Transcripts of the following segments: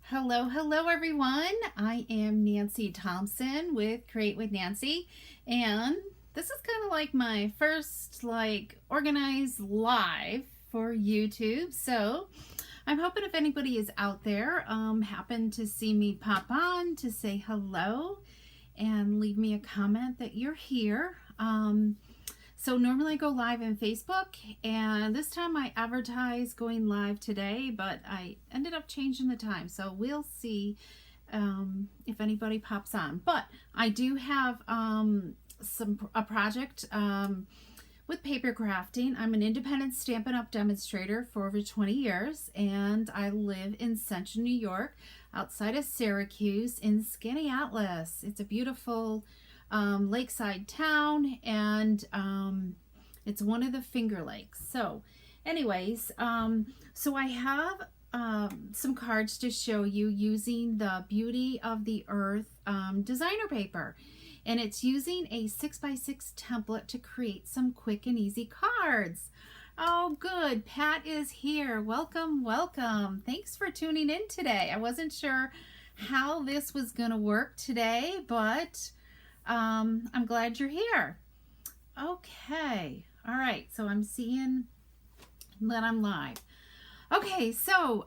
Hello everyone. I am Nancy Thompson with Create with Nancy, and this is kind of like my first organized live for YouTube. So I'm hoping if anybody is out there happen to see me pop on to say hello and leave me a comment that you're here. So normally I go live in Facebook, and this time I advertise going live today, but I ended up changing the time, so we'll see if anybody pops on. But I do have a project with paper crafting. I'm an independent Stampin' Up! Demonstrator for over 20 years, and I live in Central New York, outside of Syracuse in Skaneateles. It's a beautiful lakeside town, and it's one of the Finger Lakes. So anyways, so I have some cards to show you using the Beauty of the Earth designer paper, and it's using a 6x6 template to create some quick and easy cards. Oh good, Pat is here. Welcome. Thanks for tuning in today. I wasn't sure how this was gonna work today, but I'm glad you're here. Okay. All right. So I'm seeing that I'm live. Okay. So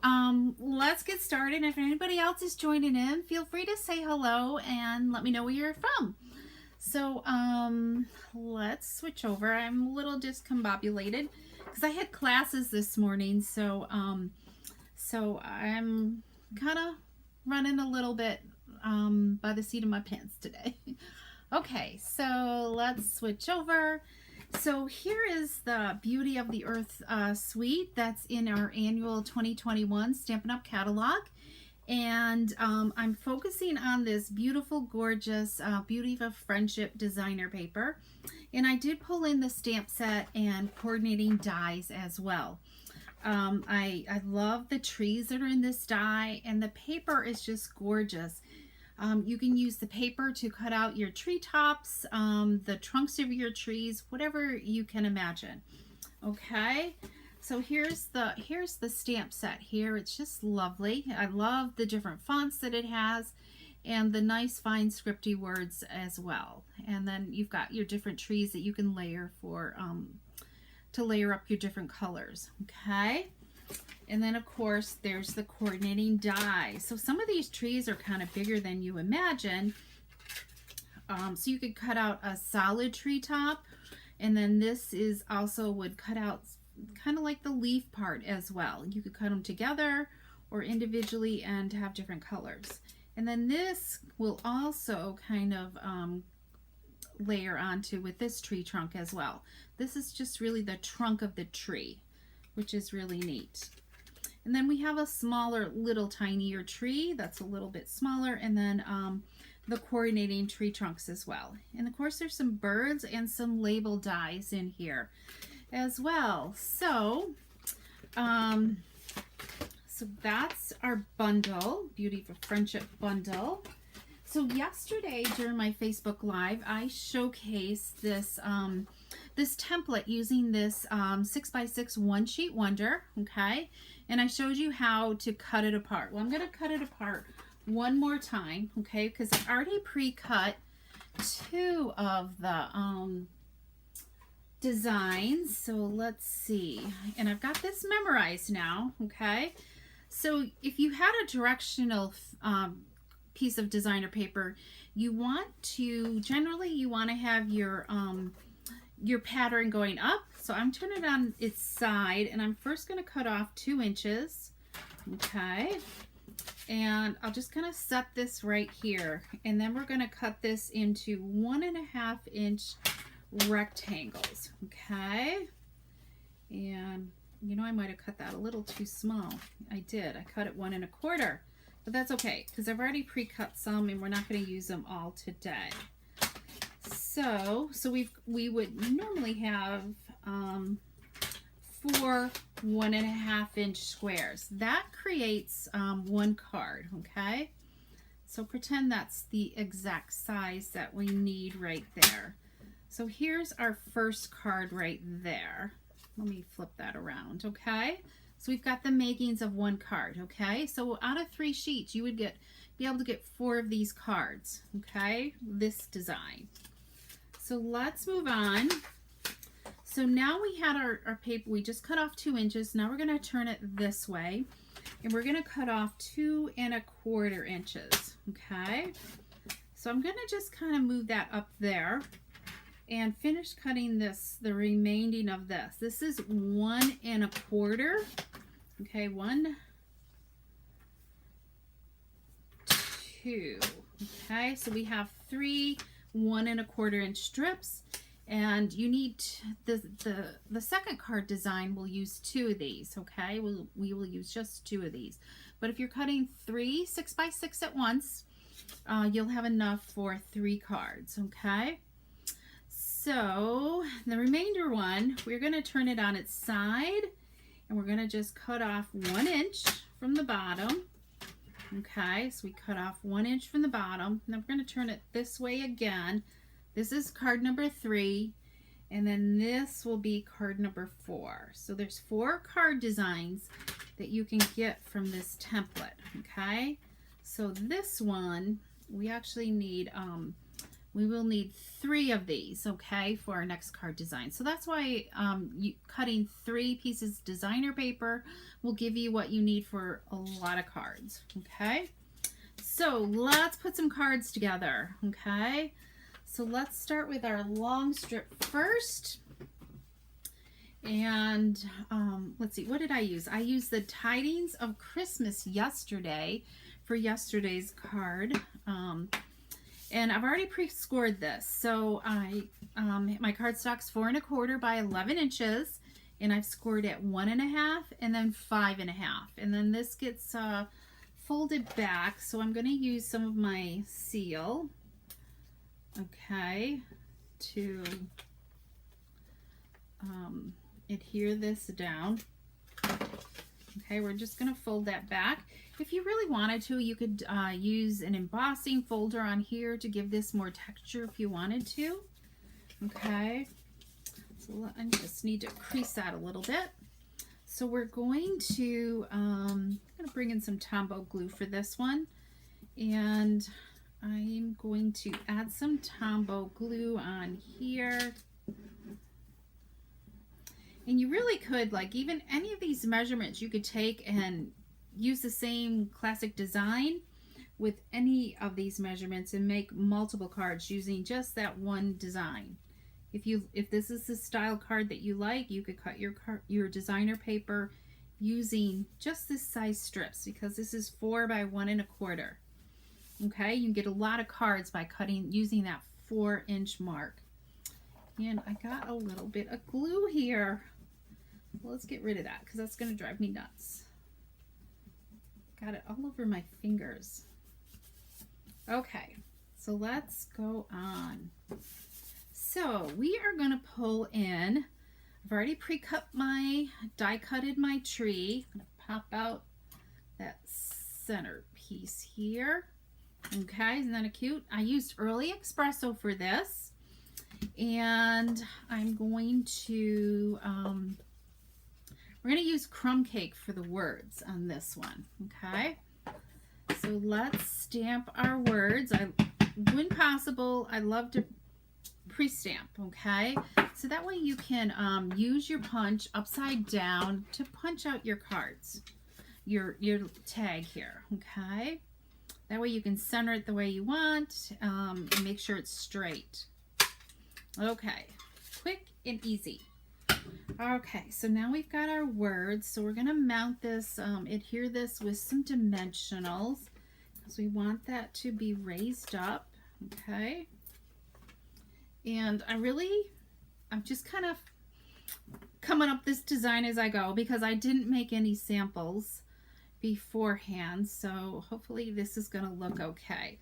let's get started. If anybody else is joining in, feel free to say hello and let me know where you're from. So let's switch over. I'm a little discombobulated because I had classes this morning. So I'm kind of running a little bit by the seat of my pants today. Okay, so let's switch over. So here is the Beauty of the Earth suite that's in our annual 2021 Stampin' Up! Catalog. And I'm focusing on this beautiful, gorgeous Beauty of Friendship designer paper. And I did pull in the stamp set and coordinating dies as well. I love the trees that are in this die, and the paper is just gorgeous. You can use the paper to cut out your treetops, the trunks of your trees, whatever you can imagine. Okay, so here's the stamp set here. It's just lovely. I love the different fonts that it has and the nice fine scripty words as well. And then you've got your different trees that you can layer for to layer up your different colors. Okay. And then, of course, there's the coordinating die. So some of these trees are kind of bigger than you imagine. So you could cut out a solid tree top. And then this is also would cut out kind of like the leaf part as well. You could cut them together or individually and have different colors. And then this will also kind of layer onto with this tree trunk as well. This is just really the trunk of the tree, which is really neat. And then we have a smaller, little tinier tree that's a little bit smaller, and then the coordinating tree trunks as well. And of course there's some birds and some label dies in here as well. So so that's our bundle, Beauty for Friendship bundle. So yesterday during my Facebook Live, I showcased this this template using this 6x6 one sheet wonder, okay? And I showed you how to cut it apart. Well, I'm going to cut it apart one more time, okay? Because I already pre-cut two of the designs. So let's see. And I've got this memorized now, okay? So if you had a directional piece of designer paper, you want to have your pattern going up. So I'm turning it on its side, and I'm first going to cut off 2 inches. Okay, and I'll just kind of set this right here, and then we're going to cut this into 1.5 inch rectangles. Okay, and you know, I might have cut that a little too small. I did. I cut it 1 1/4. But that's okay, because I've already pre-cut some and we're not going to use them all today. So we would normally have 4 1.5 inch squares. That creates one card, okay? So pretend that's the exact size that we need right there. So here's our first card right there. Let me flip that around, okay? So we've got the makings of one card, okay? So out of 3 sheets, you would be able to get 4 of these cards, okay? This design. So let's move on. So now we had our paper, we just cut off 2 inches. Now we're gonna turn it this way, and we're gonna cut off 2 1/4 inches, okay? So I'm gonna just kind of move that up there and finish cutting the remaining of this. This is 1 1/4. Okay, 1, 2. Okay, so we have 3 1 1/4 inch strips, and you need the second card design will use 2 of these. Okay, we will use just 2 of these. But if you're cutting 3 6x6 at once, you'll have enough for 3 cards. Okay. So the remainder one, we're going to turn it on its side, and we're going to just cut off 1 inch from the bottom. Okay, so we cut off 1 inch from the bottom. Now we're going to turn it this way again. This is card number 3, and then this will be card number 4. So there's 4 card designs that you can get from this template. Okay, so this one we actually need we will need 3 of these, okay, for our next card design. So that's why cutting 3 pieces of designer paper will give you what you need for a lot of cards, okay? So let's put some cards together, okay? So let's start with our long strip first. And let's see, what did I use? I used the Tidings of Christmas yesterday for yesterday's card. And I've already pre-scored this. So my cardstock's 4 1/4 by 11 inches, and I've scored it 1 1/2 and then 5 1/2. And then this gets folded back. So I'm going to use some of my seal, okay, to adhere this down. Okay, we're just going to fold that back. If you really wanted to, you could use an embossing folder on here to give this more texture if you wanted to. Okay, so I just need to crease that a little bit. So we're going to, I'm going to bring in some Tombow glue for this one. And I'm going to add some Tombow glue on here. And you really could, like, even any of these measurements, you could take and use the same classic design with any of these measurements and make multiple cards using just that one design. If this is the style card that you like, you could cut your designer paper using just this size strips, because this is 4 by 1 1/4. Okay, you can get a lot of cards by using that 4 inch mark. And I got a little bit of glue here. Well, let's get rid of that because that's going to drive me nuts. Got it all over my fingers. Okay, so let's go on. So we are going to pull in. I've already die-cutted my tree. I'm going to pop out that center piece here. Okay, isn't that cute? I used Early Espresso for this. And I'm going to, we're going to use crumb cake for the words on this one, okay? So let's stamp our words. When possible, I love to pre-stamp, okay? So that way you can use your punch upside down to punch out your cards, your tag here, okay? That way you can center it the way you want and make sure it's straight. Okay, quick and easy. Okay, so now we've got our words. So we're going to mount this, adhere this with some dimensionals because we want that to be raised up. Okay, and I'm just kind of coming up this design as I go because I didn't make any samples beforehand. So hopefully this is going to look okay.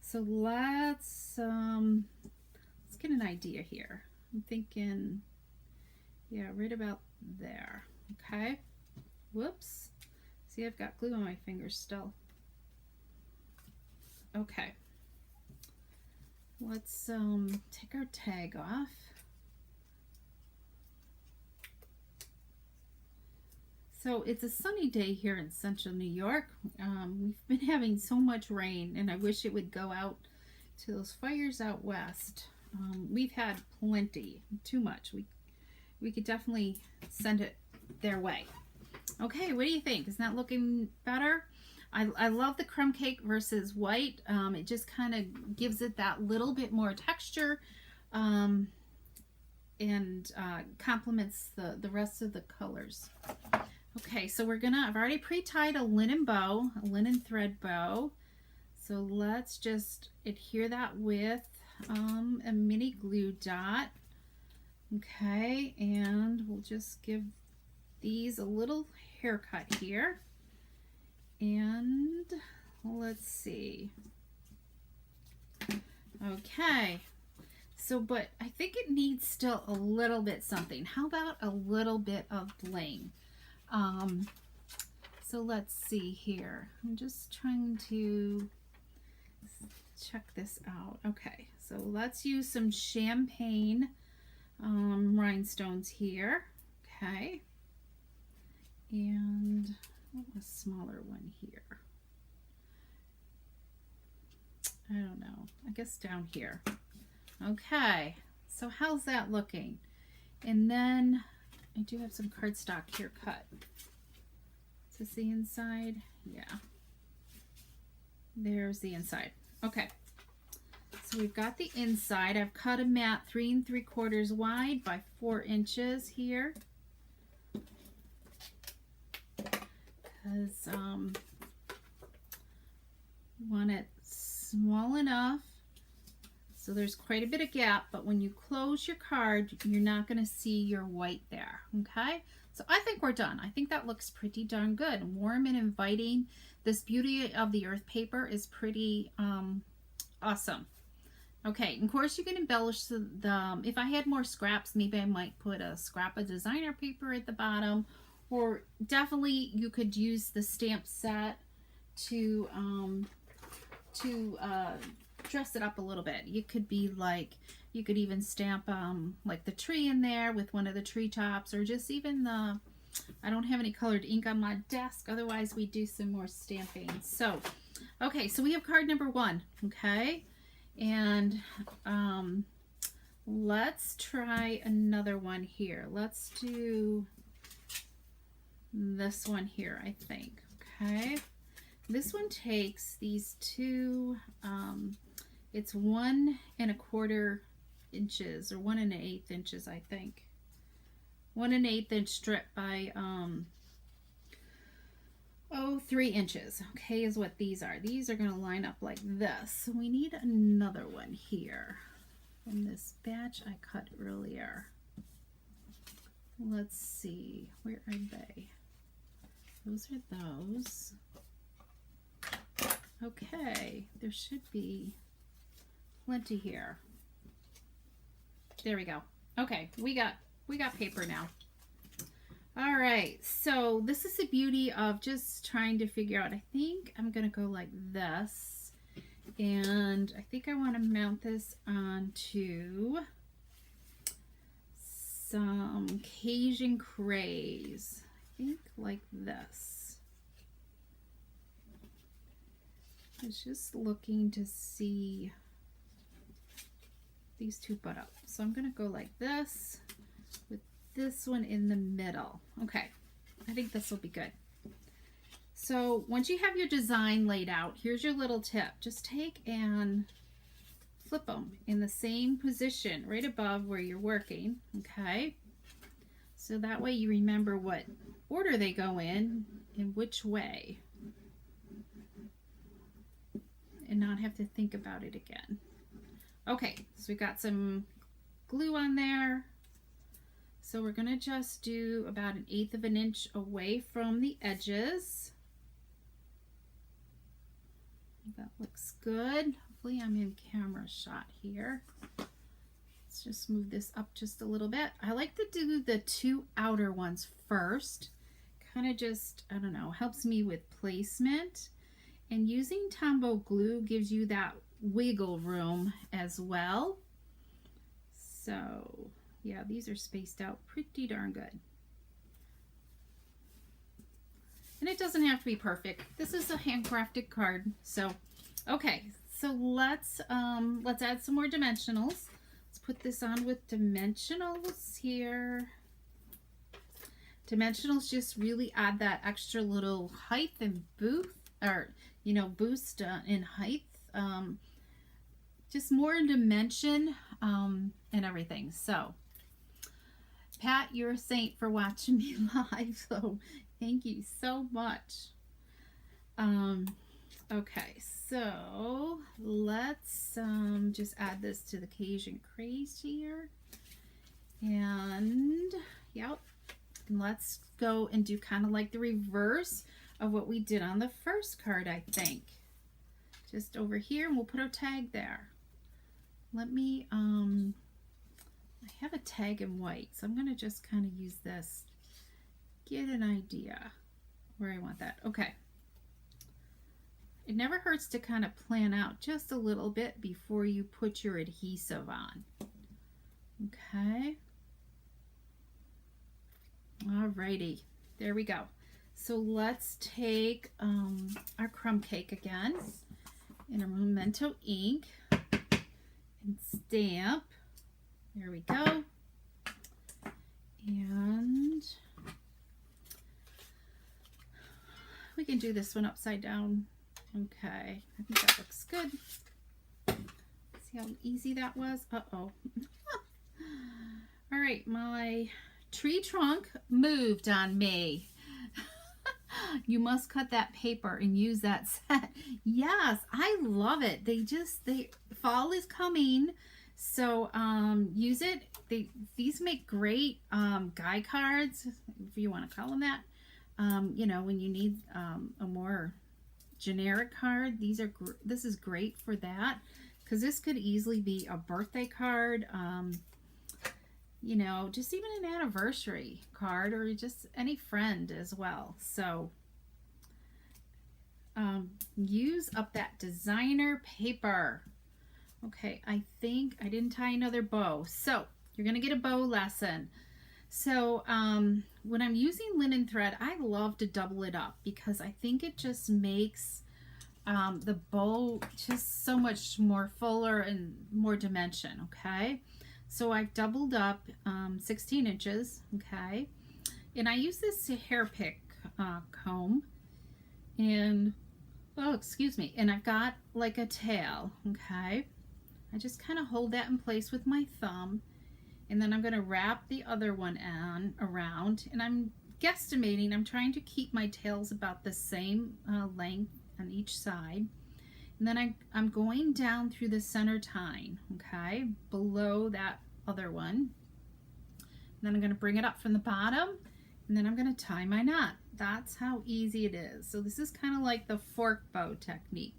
So let's get an idea here. I'm thinking, yeah, right about there. Okay. Whoops. See, I've got glue on my fingers still. Okay. Let's take our tag off. So it's a sunny day here in central New York. We've been having so much rain, and I wish it would go out to those fires out west. We've had plenty, too much. We could definitely send it their way. Okay, what do you think? Is that looking better? I love the crumb cake versus white. It just kind of gives it that little bit more texture, and complements the rest of the colors. Okay, so I've already pre-tied a linen bow, a linen thread bow. So let's just adhere that with a mini glue dot. Okay, and we'll just give these a little haircut here. And let's see. Okay, so, but I think it needs still a little bit something. How about a little bit of bling? So let's see here. I'm just trying to check this out. Okay, so let's use some champagne rhinestones here. Okay, and a smaller one here. I don't know, I guess down here. Okay, so how's that looking? And then I do have some cardstock here cut. Is this the inside? Yeah. There's the inside. Okay. So we've got the inside. I've cut a mat 3 3/4 wide by 4 inches here. Because want it small enough so there's quite a bit of gap, but when you close your card, you're not going to see your white there. Okay, so I think we're done. I think that looks pretty darn good. Warm and inviting. This Beauty of the Earth paper is pretty awesome. Okay, and of course you can embellish the if I had more scraps, maybe I might put a scrap of designer paper at the bottom, or definitely you could use the stamp set to dress it up a little bit. You could be like, you could even stamp like the tree in there with one of the treetops, or just even the, I don't have any colored ink on my desk, otherwise we do some more stamping. So okay, so we have card number 1. Okay, and let's try another one here. Let's do this one here, I think. Okay, this one takes these two, it's 1 1/4 inches, or 1 1/8 inches, I think. 1 1/8 inch strip by 3 inches. Okay, is what these are. These are going to line up like this. So we need another one here from this batch I cut earlier. Let's see, where are they? Those are those. Okay, there should be plenty here. There we go. Okay, we got paper now. All right, so this is the beauty of just trying to figure out. I think I'm gonna go like this, and I think I want to mount this onto some Cajun craze. I think like this. I was just looking to see these two butt up. So I'm going to go like this with this one in the middle. Okay, I think this will be good. So once you have your design laid out, here's your little tip. Just take and flip them in the same position right above where you're working. Okay, so that way you remember what order they go in and which way, and not have to think about it again. Okay, so we got some glue on there. So we're gonna just do about 1/8 of an inch away from the edges. That looks good. Hopefully I'm in camera shot here. Let's just move this up just a little bit. I like to do the 2 outer ones first. Kind of just, I don't know, helps me with placement. And using Tombow glue gives you that wiggle room as well. So yeah, these are spaced out pretty darn good. And it doesn't have to be perfect. This is a handcrafted card. So, okay. So let's add some more dimensionals. Let's put this on with dimensionals here. Dimensionals just really add that extra little height and boost, or boost in height. Just more in dimension and everything. So, Pat, you're a saint for watching me live. So, thank you so much. Okay, so let's just add this to the Cajun Craze here. And, yep, and let's go and do kind of like the reverse of what we did on the first card, I think. Just over here, and we'll put our tag there. Let me, I have a tag in white, so I'm going to just kind of use this, get an idea where I want that. Okay. It never hurts to kind of plan out just a little bit before you put your adhesive on. Okay. Alrighty, there we go. So let's take our crumb cake again in a Memento ink and stamp. There we go. And we can do this one upside down. Okay, I think that looks good. See how easy that was? Uh-oh. All right, my tree trunk moved on me. You must cut that paper and use that set. Yes, I love it. Fall is coming, so use it. These make great guy cards, if you want to call them that. When you need a more generic card, this is great for that, because this could easily be a birthday card, just even an anniversary card, or just any friend as well. So use up that designer paper. Okay, I think I didn't tie another bow, so you're gonna get a bow lesson. So when I'm using linen thread, I love to double it up, because I think it just makes the bow just so much more fuller and more dimension. Okay, so I've doubled up 16 inches. Okay, and I use this hair pick comb, and and I've got like a tail. Okay, I just kind of hold that in place with my thumb. And then I'm going to wrap the other one around, and I'm guesstimating, I'm trying to keep my tails about the same length on each side. And then I'm going down through the center tine, okay, below that other one. And then I'm going to bring it up from the bottom, and then I'm going to tie my knot. That's how easy it is. So this is kind of like the fork bow technique.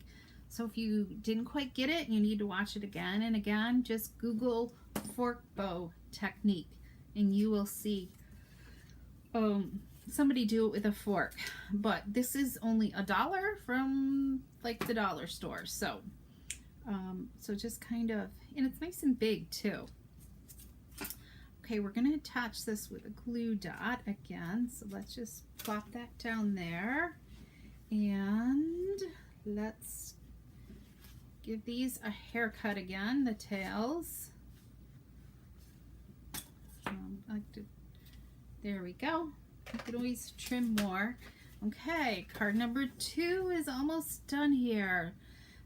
So if you didn't quite get it and you need to watch it again and again, just Google fork bow technique and you will see somebody do it with a fork. But this is only $1 from like the dollar store. So so just kind of, and it's nice and big too. Okay, we're going to attach this with a glue dot again. So let's just plop that down there, and let's give these a haircut again, the tails. There we go. You can always trim more. Okay, card number 2 is almost done here.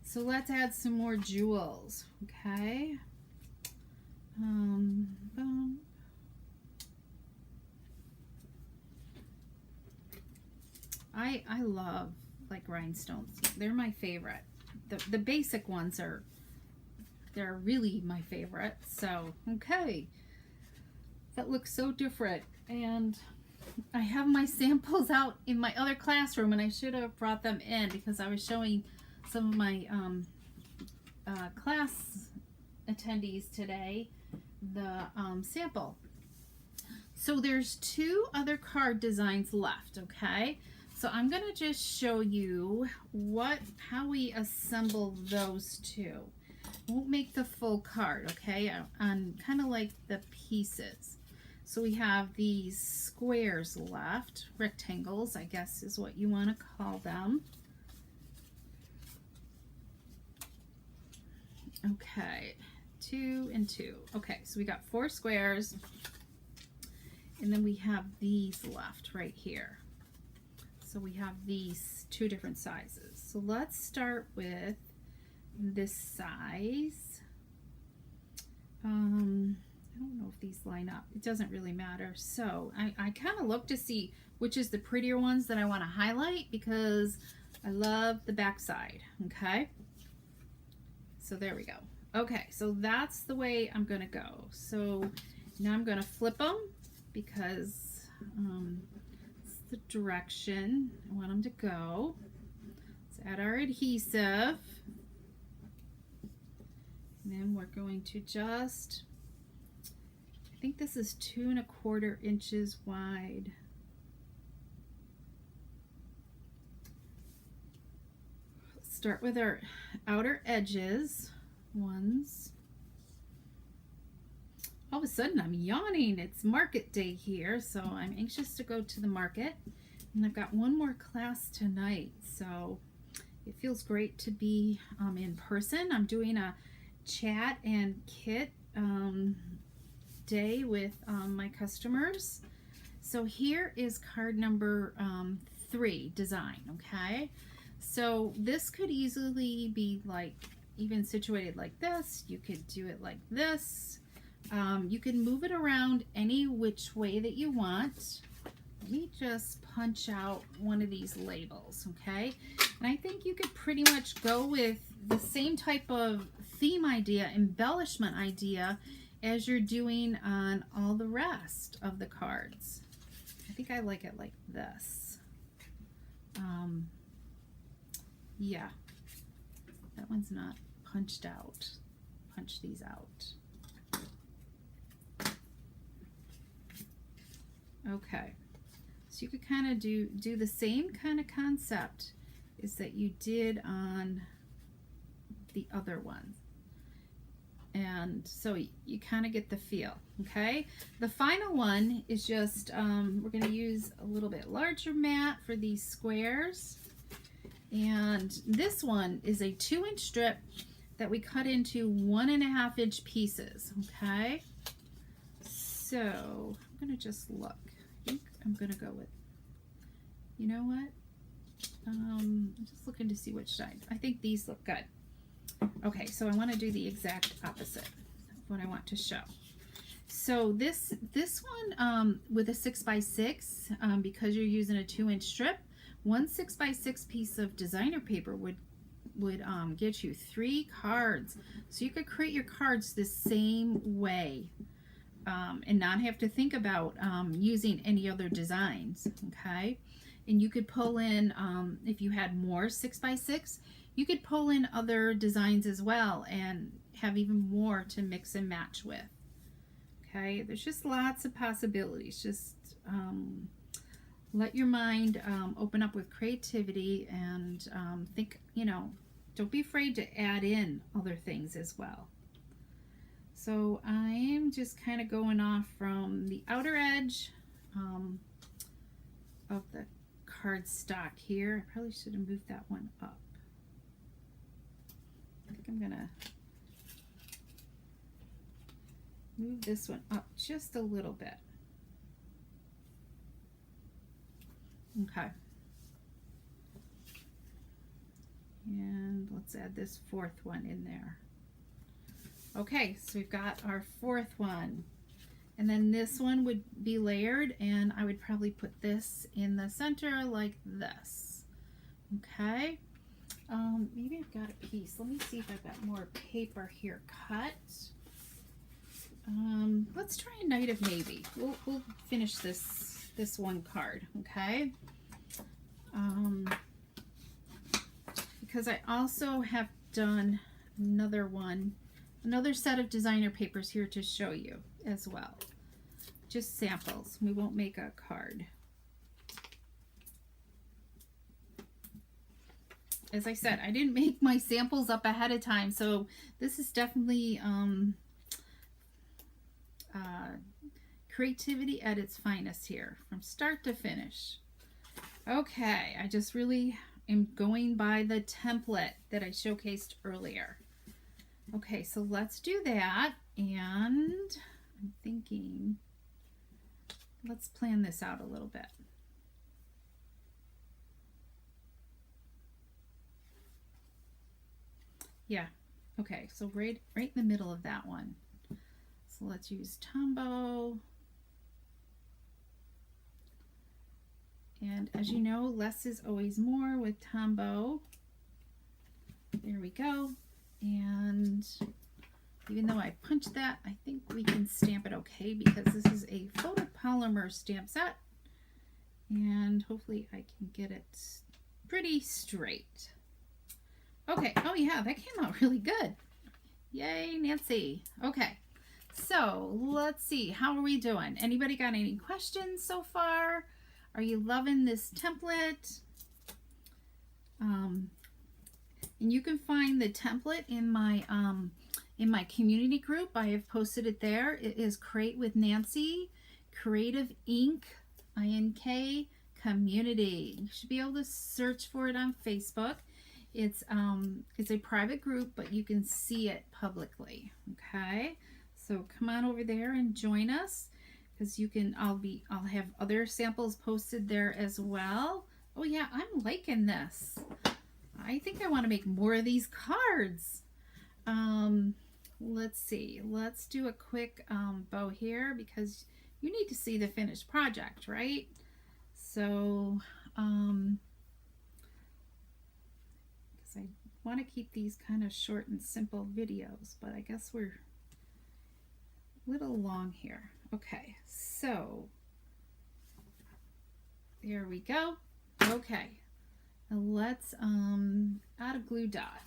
So let's add some more jewels. Okay. I love like rhinestones. They're my favorite. The basic ones they're really my favorite. So, okay. That looks so different. And I have my samples out in my other classroom, and I should have brought them in because I was showing some of my class attendees today the sample. So there's 2 other card designs left, okay? So I'm going to just show you how we assemble those 2. Won't make the full card, okay? On kind of like the pieces. So we have these squares left, rectangles, I guess is what you want to call them. Okay, 2 and 2. Okay, so we got 4 squares, and then we have these left right here. So we have these 2 different sizes. So let's start with this size. I don't know if these line up. It doesn't really matter. So I kind of look to see which is the prettier ones that I want to highlight because I love the back side. Okay. So there we go. Okay. So that's the way I'm going to go. So now I'm going to flip them because it's the direction I want them to go. Let's add our adhesive. And then we're going to just, I think this is 2 1/4 inches wide. Let's start with our outer edges ones. All of a sudden I'm yawning. It's market day here, so I'm anxious to go to the market. And I've got one more class tonight, so it feels great to be in person. I'm doing a chat and kit day with my customers. So here is card number 3, design. Okay, so this could easily be like even situated like this. You could do it like this. You can move it around any which way that you want. Let me just punch out one of these labels. Okay, and I think you could pretty much go with the same type of theme idea, embellishment idea as you're doing on all the rest of the cards. I think I like it like this. Yeah, that one's not punched out. Punch these out. Okay, so you could kind of do the same kind of concept is that you did on the other one. And so you kind of get the feel. Okay, the final one is just we're going to use a little bit larger mat for these squares, and this one is a 2-inch strip that we cut into 1.5 inch pieces. Okay, so I'm going to just look. I think I'm going to go with, you know what, I'm just looking to see which side. I think these look good. Okay, so I want to do the exact opposite of what I want to show. So this one with a 6x6, because you're using a 2-inch strip, one 6x6 piece of designer paper would get you 3 cards. So you could create your cards the same way and not have to think about using any other designs. Okay, and you could pull in if you had more 6x6. You could pull in other designs as well and have even more to mix and match with. Okay, there's just lots of possibilities. Just let your mind open up with creativity and think, you know, don't be afraid to add in other things as well. So I'm just kind of going off from the outer edge of the card stock here. I probably should have moved that one up. I think I'm gonna move this one up just a little bit. Okay. And let's add this 4th one in there. Okay, so we've got our 4th one. And then this one would be layered, and I would probably put this in the center like this. Okay. Maybe I've got a piece. Let me see if I've got more paper here cut. Let's try a Night of Navy. We'll finish this one card, okay? Because I also have done another set of designer papers here to show you as well. Just samples. We won't make a card. As I said, I didn't make my samples up ahead of time, so this is definitely creativity at its finest here, from start to finish. Okay, I just really am going by the template that I showcased earlier. Okay, so let's do that, and I'm thinking, let's plan this out a little bit. Yeah, okay, so right in the middle of that one. So let's use Tombow. And as you know, less is always more with Tombow. There we go. And even though I punched that, I think we can stamp it okay because this is a photopolymer stamp set. And hopefully I can get it pretty straight. Okay, oh yeah, that came out really good. Yay, Nancy. Okay, so let's see, how are we doing? Anybody got any questions so far? Are you loving this template? And you can find the template in my community group. I have posted it there. It is Create with Nancy, Creative Inc. INK Community. You should be able to search for it on Facebook. It's a private group, but you can see it publicly. Okay, so come on over there and join us, because you can. I'll have other samples posted there as well. Oh yeah, I'm liking this. I think I want to make more of these cards. Let's see. Let's do a quick bow here, because you need to see the finished project, right? So, because I want to keep these kind of short and simple videos, but I guess we're a little long here. Okay, so there we go. Okay. Now let's add a glue dot,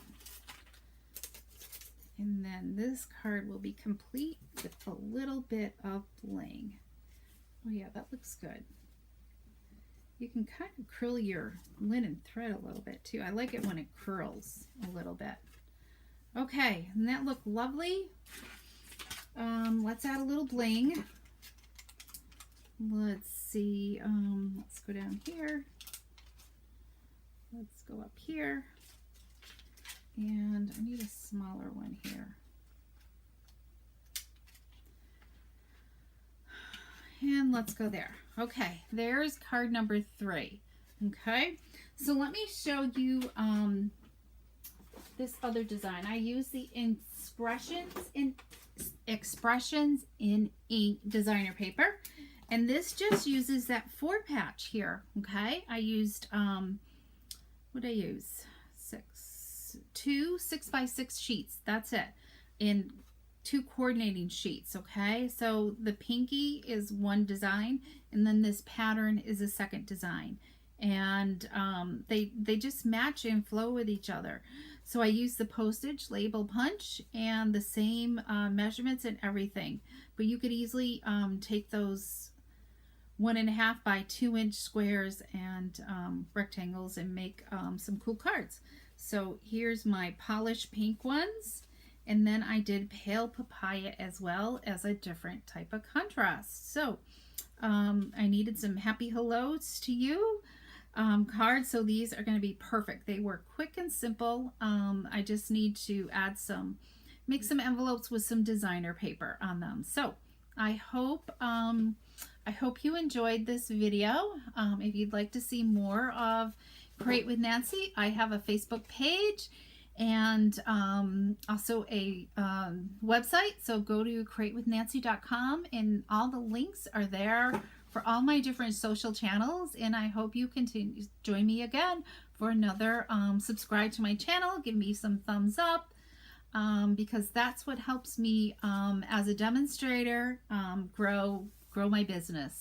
and then this card will be complete with a little bit of bling. Oh yeah, that looks good. You can kind of curl your linen thread a little bit too. I like it when it curls a little bit. Okay, and that looked lovely. Let's add a little bling. Let's see, let's go down here. Let's go up here, and I need a smaller one here. And let's go there. Okay, there's card number 3. Okay, so let me show you this other design. I use the Expressions in Ink designer paper, and this just uses that 4 patch here. Okay, I used what did I use? 2 6x6 sheets. That's it. In 2 coordinating sheets. Okay, so the pinky is one design, and then this pattern is a second design, and they just match and flow with each other. So I use the postage label punch and the same measurements and everything, but you could easily take those 1.5 by 2 inch squares and rectangles and make some cool cards. So here's my polished pink ones, and then I did pale papaya as well as a different type of contrast. So I needed some happy hellos to you cards, so these are going to be perfect. They were quick and simple. I just need to make some envelopes with some designer paper on them. So I hope you enjoyed this video. If you'd like to see more of Create with Nancy, I have a Facebook page and also a website. So go to createwithnancy.com, and all the links are there for all my different social channels. And I hope you continue to join me again for another subscribe to my channel. Give me some thumbs up, because that's what helps me as a demonstrator grow my business.